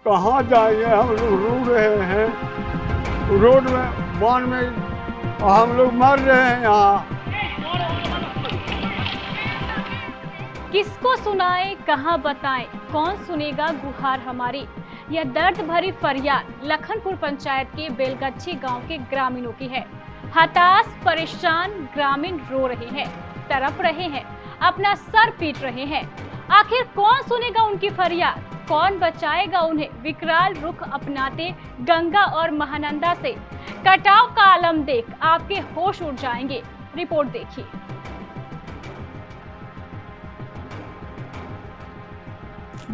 कहाँ जाएंगे, हम लोग रो रहे हैं रोड में, बाढ़ में हम लोग मर रहे हैं यहाँ। किसको सुनाए, कहाँ बताएं, कौन सुनेगा गुहार हमारी। यह दर्द भरी फरियाद लखनपुर पंचायत के बेलगच्छी गांव के ग्रामीणों की है। हताश परेशान ग्रामीण रो रहे हैं, तड़प रहे हैं, अपना सर पीट रहे हैं। आखिर कौन सुनेगा उनकी फरियाद, कौन बचाएगा उन्हें। विकराल रुख अपनाते गंगा और महानंदा से कटाव का आलम देख आपके होश उड़ जाएंगे। रिपोर्ट देखिए।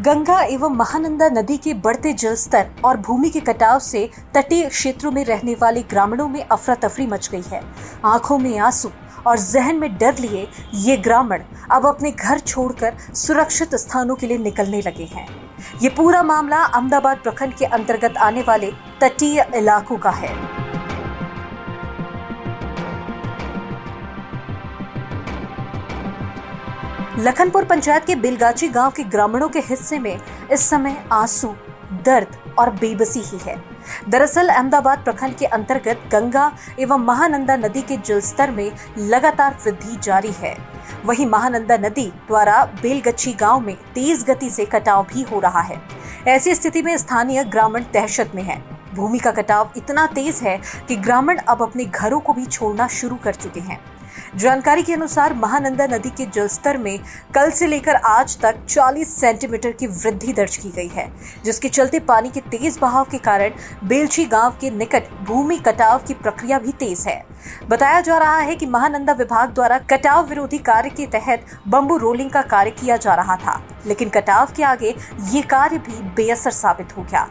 गंगा एवं महानंदा नदी के बढ़ते जलस्तर और भूमि के कटाव से तटीय क्षेत्रों में रहने वाले ग्रामीणों में अफरा तफरी मच गई है। आंखों में आंसू और जहन में डर लिए ये ग्रामीण अब अपने घर छोड़कर सुरक्षित स्थानों के लिए निकलने लगे हैं। ये पूरा मामला अहमदाबाद प्रखंड के अंतर्गत आने वाले तटीय इलाकों का है। लखनपुर पंचायत के बेलगाछी गांव के ग्रामीणों के हिस्से में इस समय आंसू, दर्द और बेबसी ही है। दरअसल अहमदाबाद प्रखंड के अंतर्गत गंगा एवं महानंदा नदी के जलस्तर में लगातार वृद्धि जारी है। वहीं महानंदा नदी द्वारा बेलगच्छी गांव में तेज गति से कटाव भी हो रहा है। ऐसी स्थिति में स्थानीय ग्रामीण दहशत में है। भूमि का कटाव इतना तेज है कि ग्रामीण अब अपने घरों को भी छोड़ना शुरू कर चुके हैं। जानकारी के अनुसार महानंदा नदी के जलस्तर में कल से लेकर आज तक 40 सेंटीमीटर की वृद्धि दर्ज की गई है, जिसके चलते पानी के तेज बहाव के कारण बेलछी गांव के निकट भूमि कटाव की प्रक्रिया भी तेज है। बताया जा रहा है कि महानंदा विभाग द्वारा कटाव विरोधी कार्य के तहत बम्बू रोलिंग का कार्य किया जा रहा था, लेकिन कटाव के आगे ये कार्य भी बेअसर साबित हो गया।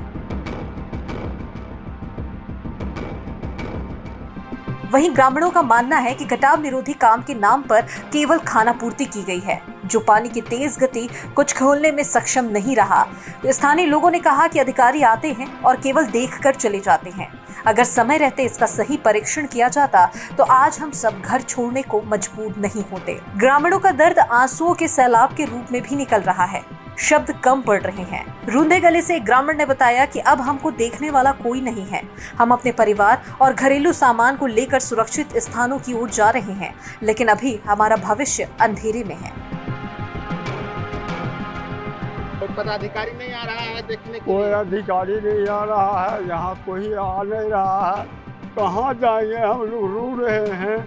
वहीं ग्रामीणों का मानना है कि कटाव निरोधी काम के नाम पर केवल खानापूर्ति की गई है, जो पानी की तेज गति कुछ खोलने में सक्षम नहीं रहा। स्थानीय लोगों ने कहा कि अधिकारी आते हैं और केवल देखकर चले जाते हैं। अगर समय रहते इसका सही परीक्षण किया जाता तो आज हम सब घर छोड़ने को मजबूर नहीं होते। ग्रामीणों का दर्द आंसुओं के सैलाब के रूप में भी निकल रहा है। शब्द कम पड़ रहे हैं। रूंधे गले से एक ग्रामीण ने बताया कि अब हमको देखने वाला कोई नहीं है। हम अपने परिवार और घरेलू सामान को लेकर सुरक्षित स्थानों की ओर जा रहे हैं, लेकिन अभी हमारा भविष्य अंधेरे में है। पदाधिकारी नहीं आ रहा है देखने के कोई लिए। अधिकारी नहीं आ रहा है, यहाँ कोई आ नहीं रहा है। कहाँ जाएंगे, हम लोग रो रहे हैं।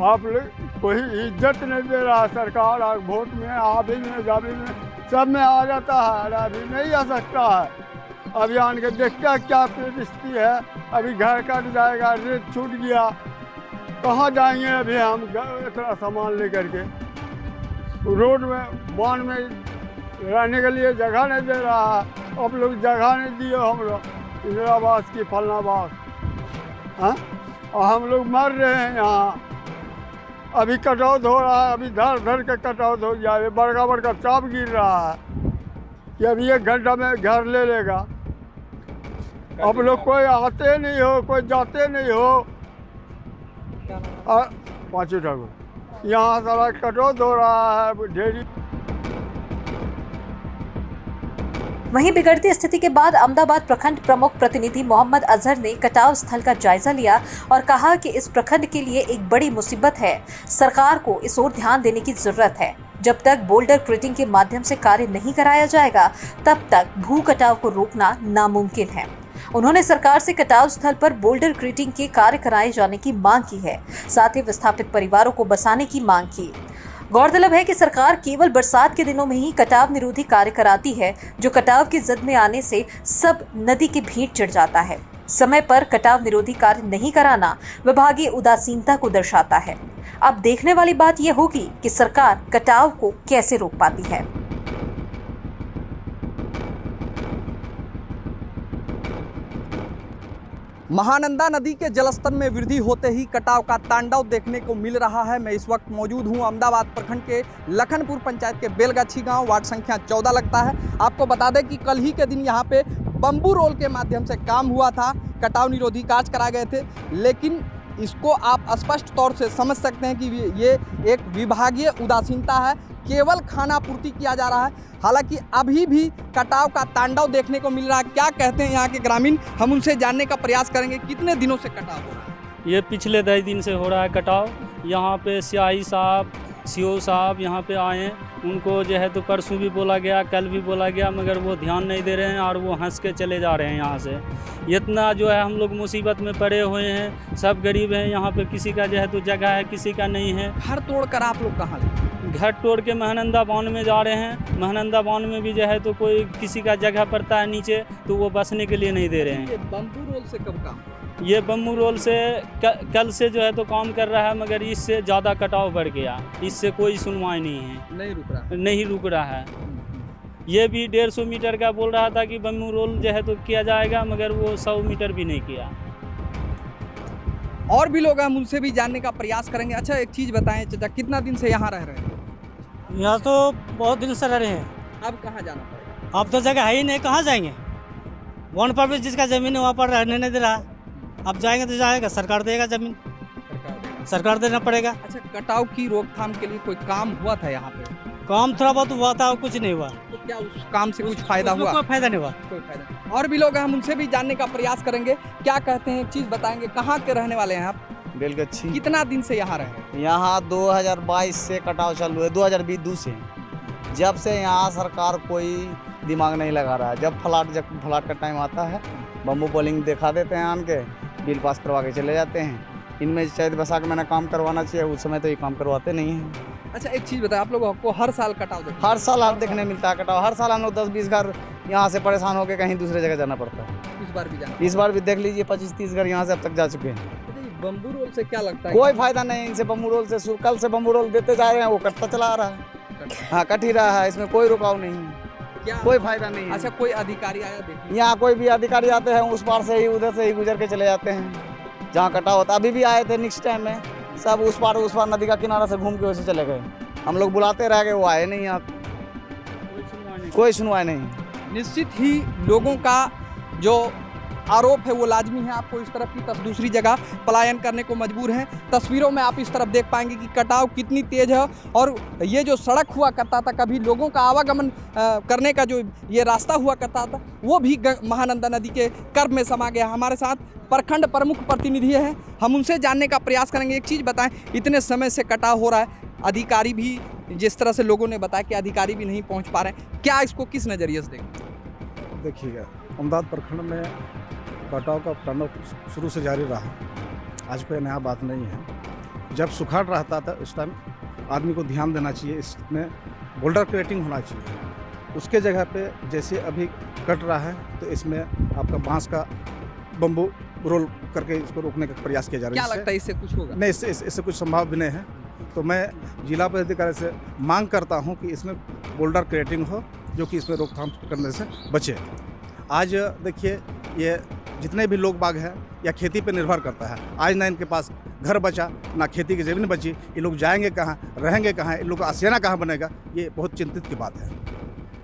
आप लोग कोई इज्जत नहीं दे रहा। सरकार वोट में आबी में जाबी में सब में आ जाता है, अभी नहीं आ सकता है। अभी आन के देखते क्या परिस्थिति है। अभी घर कट जाएगा, रेत छूट गया, कहाँ जाएंगे अभी हम इतना सामान लेकर के। रोड में बाढ़ में रहने के लिए जगह नहीं दे रहा है। अब लोग जगह नहीं दिए हम लोग इंदिरावास की फलनावास, हाँ, और हम लोग मर रहे हैं यहाँ। अभी कटौत हो रहा है, अभी धर धर के कटौत हो जाए। बड़का बड़का चाप गिर रहा है कि अभी 1 घंटा में घर ले लेगा। अब लोग कोई आते नहीं हो, कोई जाते नहीं हो। पाँचों ठाकुर यहाँ सारा कटौत हो रहा है ढेरी। वहीं बिगड़ती स्थिति के बाद अहमदाबाद प्रखंड प्रमुख प्रतिनिधि मोहम्मद अजहर ने कटाव स्थल का जायजा लिया और कहा कि इस प्रखंड के लिए एक बड़ी मुसीबत है। सरकार को इस ओर ध्यान देने की जरूरत है। जब तक बोल्डर क्रेटिंग के माध्यम से कार्य नहीं कराया जाएगा, तब तक भू कटाव को रोकना नामुमकिन है। उन्होंने सरकार से कटाव स्थल पर बोल्डर क्रेटिंग के कार्य कराए जाने की मांग की है। साथ ही विस्थापित परिवारों को बसाने की मांग की। गौरतलब है कि सरकार केवल बरसात के दिनों में ही कटाव निरोधी कार्य कराती है, जो कटाव की जद में आने से सब नदी के भीड़ चढ़ जाता है। समय पर कटाव निरोधी कार्य नहीं कराना विभागीय उदासीनता को दर्शाता है। अब देखने वाली बात यह होगी कि सरकार कटाव को कैसे रोक पाती है। महानंदा नदी के जलस्तर में वृद्धि होते ही कटाव का तांडव देखने को मिल रहा है। मैं इस वक्त मौजूद हूं अहमदाबाद प्रखंड के लखनपुर पंचायत के बेलगाछी गांव, वार्ड संख्या 14 लगता है। आपको बता दें कि कल ही के दिन यहां पे बम्बू रोल के माध्यम से काम हुआ था, कटाव निरोधी कार्य कराए गए थे, लेकिन इसको आप स्पष्ट तौर से समझ सकते हैं कि ये एक विभागीय उदासीनता है, केवल खाना पूर्ति किया जा रहा है। हालांकि अभी भी कटाव का तांडव देखने को मिल रहा है। क्या कहते हैं यहाँ के ग्रामीण, हम उनसे जानने का प्रयास करेंगे। कितने दिनों से कटाव हो रहा है? ये पिछले 10 दिन से हो रहा है कटाव। यहाँ पे सियाही साहब, सीओ साहब यहाँ पे आए हैं, उनको जो है तो परसों भी बोला गया, कल भी बोला गया, मगर वो ध्यान नहीं दे रहे हैं और वो हंस के चले जा रहे हैं यहाँ से। इतना जो है हम लोग मुसीबत में पड़े हुए हैं, सब गरीब हैं यहाँ पे, किसी का जो है तो जगह है, किसी का नहीं है। घर तोड़कर आप लोग कहाँ ले? घर तोड़ के महानंदा बांध में जा रहे हैं। महानंदा बांध में भी जो है तो कोई किसी का जगह पड़ता है नीचे, तो वो बसने के लिए नहीं दे रहे हैं। ये बम्बू रोल से कब काम? ये बम्बू रोल से कल से जो है तो काम कर रहा है, मगर इससे ज़्यादा कटाव बढ़ गया, इससे कोई सुनवाई नहीं है, नहीं रुक रहा है। ये भी 150 मीटर का बोल रहा था कि बम्बू रोल जो है तो किया जाएगा, मगर वो 100 मीटर भी नहीं किया। और भी लोग हैं, हम उनसे भी जानने का प्रयास करेंगे। अच्छा, एक चीज़ बताएं चाचा, कितना दिन से यहाँ रह रहे हैं? यहाँ तो बहुत दिन से रह रहे हैं। अब कहाँ जाना पड़ेगा? अब तो जगह है ही नहीं, कहाँ जाएंगे? वन पर भी जिसका ज़मीन है वहाँ पर रहने नहीं दे रहा। अब जाएंगे तो जाएगा, सरकार देगा ज़मीन, सरकार देना पड़ेगा। अच्छा, कटाव की रोकथाम के लिए कोई काम हुआ था यहाँ पे? काम थोड़ा बहुत हुआ था और कुछ नहीं हुआ। तो क्या उस काम से कुछ फायदा हुआ? कोई फायदा नहीं हुआ। कोई फायदा नहीं। और भी लोग हैं, हम उनसे भी जानने का प्रयास करेंगे। क्या कहते हैं, एक चीज़ बताएंगे। कहाँ के रहने वाले हैं आप? बेलगच्छी। कितना दिन से यहाँ रहे हैं? यहाँ 2022 से कटाव चालू है, 2022 से। जब से यहाँ सरकार कोई दिमाग नहीं लगा रहा है। जब फ्लड का टाइम आता है, बम्बू पोलिंग दिखा देते हैं, आन के बिल पास करवा के चले जाते हैं। इनमें शायद बैसाख महीना काम करवाना चाहिए, उस समय तो ये काम करवाते नहीं हैं। अच्छा, एक चीज़ बताएं, आप लोगों को हर साल कटाव देखते? हर साल आप देखने मिलता है कटाव। हर साल हम लोग 10-20 घर यहाँ से परेशान होकर कहीं दूसरे जगह जाना पड़ता है। इस बार भी जाना? इस बार भी देख लीजिए 25-30 घर यहाँ से अब तक जा चुके हैं। बम्बू रोल से क्या लगता है? कोई फायदा नहीं इनसे। बम्बू रोल से कल से बम्बू रोल देते जा रहे हैं, वो कटता चला आ रहा है। हाँ, कट ही रहा है, इसमें कोई रुकाव नहीं है, क्या कोई फायदा नहीं है। अच्छा, कोई अधिकारी आया देखिए? यहाँ कोई भी अधिकारी आते हैं, उस पार से ही उधर से ही गुजर के चले जाते हैं जहाँ कटाव होता। अभी भी आए थे नेक्स्ट टाइम में, सब उस पार नदी का किनारा से घूम के वैसे चले गए। हम लोग बुलाते रह गए, वो आए नहीं। यहाँ कोई सुनवाई नहीं। निश्चित ही लोगों का जो आरोप है वो लाजमी है। आपको इस तरफ की दूसरी जगह पलायन करने को मजबूर हैं। तस्वीरों में आप इस तरफ देख पाएंगे कि कटाव कितनी तेज है। और ये जो सड़क हुआ करता था, कभी लोगों का आवागमन करने का जो ये रास्ता हुआ करता था, वो भी महानंदा नदी के कर्ब में समा गया। हमारे साथ प्रखंड प्रमुख प्रतिनिधि हैं, हम उनसे जानने का प्रयास करेंगे। एक चीज़ बताएं, इतने समय से कटाव हो रहा है, अधिकारी भी, जिस तरह से लोगों ने बताया कि अधिकारी भी नहीं पहुँच पा रहे हैं, क्या इसको किस नज़रिए से देखें? देखिएगा, अमदावाद प्रखंड में कटाव का तांडव शुरू से जारी रहा। आज कोई नया बात नहीं है। जब सुखाड़ रहता था उस टाइम आदमी को ध्यान देना चाहिए, इसमें बोल्डर क्रिएटिंग होना चाहिए। उसके जगह पे जैसे अभी कट रहा है, तो इसमें आपका बांस का बम्बू रोल करके इसको रोकने का प्रयास किया जा रहा है। क्या लगता है, इससे कुछ होगा? नहीं, इससे कुछ संभव भी नहीं है। तो मैं जिला पदाधिकारी से मांग करता हूँ कि इसमें बोल्डर क्रिएटिंग हो, जो कि इसमें रोकथाम करने से बचे। आज देखिए, ये जितने भी लोग बाग हैं या खेती पे निर्भर करता है। आज ना इनके पास घर बचा, ना खेती की ज़मीन बची, ये लोग जाएंगे कहाँ, रहेंगे कहाँ, इन लोग का आशियाना कहाँ बनेगा, ये बहुत चिंतित की बात है।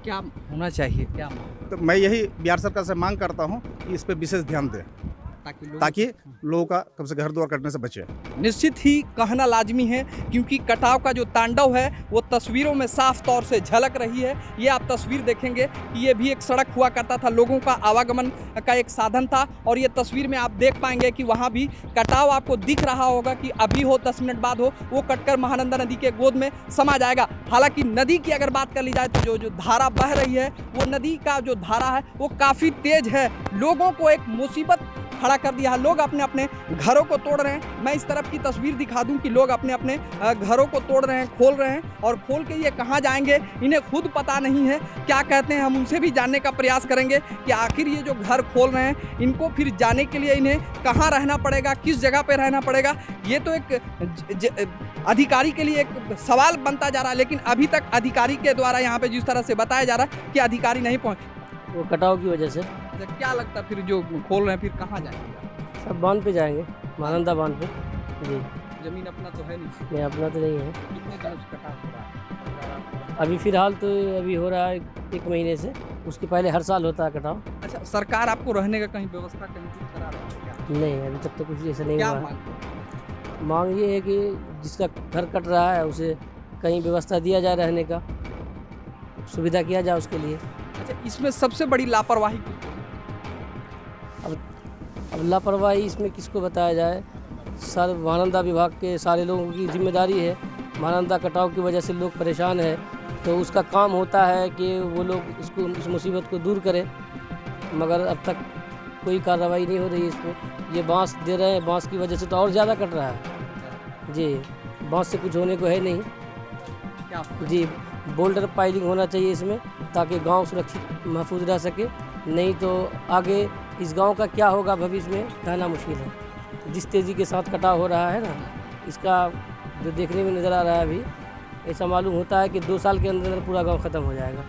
क्या होना चाहिए, क्या? तो मैं यही बिहार सरकार से मांग करता हूँ कि इस पर विशेष ध्यान दें, ताकि लोगों का कम से घर द्वार कटने से बचे। निश्चित ही कहना लाजमी है, क्योंकि कटाव का जो तांडव है वो तस्वीरों में साफ तौर से झलक रही है। ये आप तस्वीर देखेंगे कि ये भी एक सड़क हुआ करता था, लोगों का आवागमन का एक साधन था। और ये तस्वीर में आप देख पाएंगे कि वहाँ भी कटाव आपको दिख रहा होगा कि अभी हो 10 मिनट बाद हो, वो कटकर महानंदा नदी के गोद में समा जाएगा। हालांकि नदी की अगर बात कर ली जाए तो जो धारा बह रही है, वो नदी का जो धारा है वो काफ़ी तेज है। लोगों को एक मुसीबत खड़ा कर दिया है। लोग अपने अपने घरों को तोड़ रहे हैं। मैं इस तरफ की तस्वीर दिखा दूं कि लोग अपने अपने घरों को तोड़ रहे हैं, खोल रहे हैं, और खोल के ये कहाँ जाएंगे इन्हें खुद पता नहीं है। क्या कहते हैं, हम उनसे भी जानने का प्रयास करेंगे कि आखिर ये जो घर खोल रहे हैं, इनको फिर जाने के लिए इन्हें कहाँ रहना पड़ेगा, किस जगह पर रहना पड़ेगा। ये तो एक अधिकारी के लिए एक सवाल बनता जा रहा है, लेकिन अभी तक अधिकारी के द्वारा यहाँ पे जिस तरह से बताया जा रहा है कि अधिकारी नहीं पहुँच, वो कटाव की वजह से। क्या लगता है फिर जो खोल रहे हैं फिर कहाँ जाएंगे? सब बांध पे जाएंगे, महानंदा बांध पे। जी, जमीन अपना तो है नहीं? अपना तो नहीं है। कितने दिनों से कटाव हो रहा है? अभी फिलहाल तो अभी हो रहा है 1 महीने से, उसके पहले हर साल होता है कटाव। अच्छा, सरकार आपको रहने का कहीं व्यवस्था कहीं कुछ करा रहा है क्या? नहीं, अभी तक तो कुछ ऐसा नहीं क्या हुआ है। मांगते हैं? मांग ये है कि जिसका घर कट रहा है उसे कहीं व्यवस्था दिया जाए, रहने का सुविधा किया जाए उसके लिए। अच्छा, इसमें सबसे बड़ी लापरवाही अब लापरवाही इसमें किसको बताया जाए, सारे महानंदा विभाग के सारे लोगों की जिम्मेदारी है। महानंदा कटाव की वजह से लोग परेशान है, तो उसका काम होता है कि वो लोग इस मुसीबत को दूर करें, मगर अब तक कोई कार्रवाई नहीं हो रही है इसमें। ये बांस दे रहे हैं, बांस की वजह से तो और ज़्यादा कट रहा है जी। बांस से कुछ होने को है नहीं क्या जी। बोल्डर पाइलिंग होना चाहिए इसमें, ताकि गांव सुरक्षित महफूज रह सके, नहीं तो आगे इस गांव का क्या होगा भविष्य में कहना मुश्किल है। जिस तेज़ी के साथ कटाव हो रहा है ना, इसका जो देखने में नज़र आ रहा है अभी, ऐसा मालूम होता है कि 2 साल के अंदर पूरा गांव ख़त्म हो जाएगा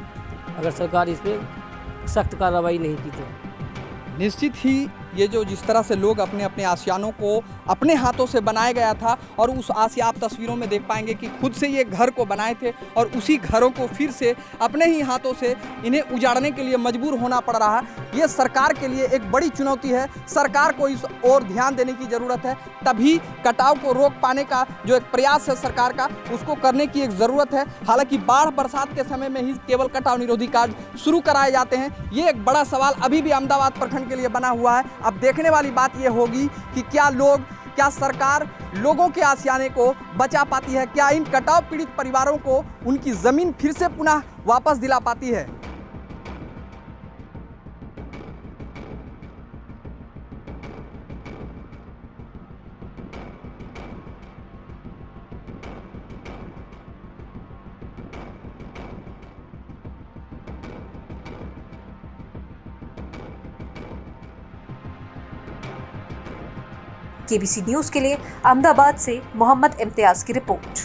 अगर सरकार इस पर सख्त कार्रवाई नहीं की तो। निश्चित ही ये जो जिस तरह से लोग अपने अपने आशियानों को अपने हाथों से बनाया गया था, और उस आशिया आप तस्वीरों में देख पाएंगे कि खुद से ये घर को बनाए थे और उसी घरों को फिर से अपने ही हाथों से इन्हें उजाड़ने के लिए मजबूर होना पड़ रहा है। ये सरकार के लिए एक बड़ी चुनौती है। सरकार को इस ओर ध्यान देने की ज़रूरत है, तभी कटाव को रोक पाने का जो एक प्रयास है सरकार का, उसको करने की एक ज़रूरत है। हालांकि बाढ़ बरसात के समय में ही केवल कटाव निरोधी कार्य शुरू कराए जाते हैं। ये एक बड़ा सवाल अभी भी अहमदाबाद प्रखंड के लिए बना हुआ है। अब देखने वाली बात यह होगी कि क्या सरकार लोगों के आशियाने को बचा पाती है, क्या इन कटाव पीड़ित परिवारों को उनकी जमीन फिर से पुनः वापस दिला पाती है। केबीसी न्यूज के लिए अहमदाबाद से मोहम्मद इम्तियाज की रिपोर्ट।